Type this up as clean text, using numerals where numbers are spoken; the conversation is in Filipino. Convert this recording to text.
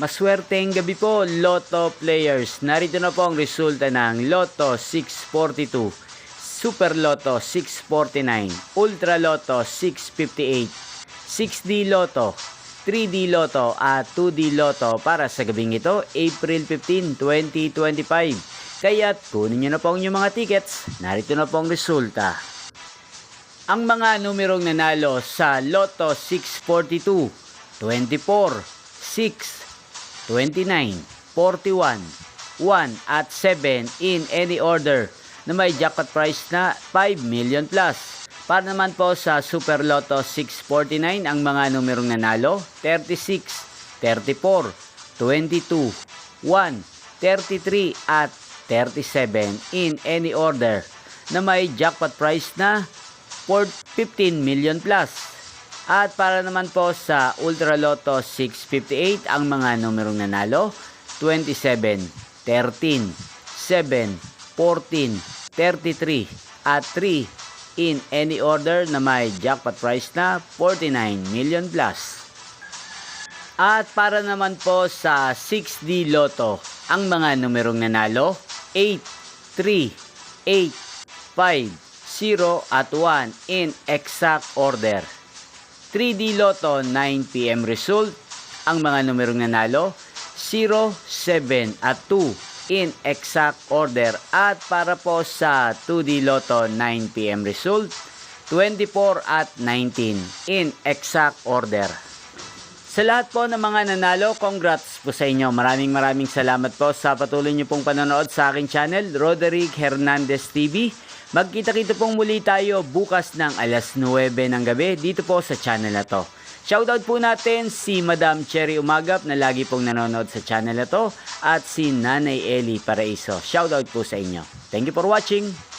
Maswerteng gabi po, Lotto players. Narito na po ang resulta ng Lotto 642, Super Lotto 649, Ultra Lotto 658, 6D Lotto, 3D Lotto at 2D Lotto para sa gabing ito, April 15, 2025. Kaya kunin nyo na po ang inyong mga tickets. Narito na po ang resulta. Ang mga numerong nanalo sa Lotto 642, 24, 6, 29, 41, 1 at 7 in any order na may jackpot price na 5 million plus. Para naman po sa Super Lotto 649, ang mga numerong nanalo 36, 34, 22, 1, 33 at 37 in any order na may jackpot price na 15 million plus. At para naman po sa Ultra Lotto 658, ang mga numerong nanalo 27, 13, 7, 14, 33 at 3 in any order na may jackpot price na 49 million plus. At para naman po sa 6D Lotto, ang mga numerong nanalo 8, 3, 8, 5, 0 at 1 in exact order. 3D Lotto 9 PM result, ang mga numerong nanalo 0, 7 at 2 in exact order. At para po sa 2D Lotto 9 PM result, 24 at 19 in exact order. Sa lahat po ng mga nanalo, congrats po sa inyo. Maraming salamat po sa patuloy niyo pong panonood sa aking channel, Roderick Hernandez TV. Magkita-kita pong muli tayo bukas ng alas 9 ng gabi dito po sa channel na to. Shoutout po natin si Madam Cherry Umagap na lagi pong nanonood sa channel na to at si Nanay Eli Paraiso. Shoutout po sa inyo. Thank you for watching.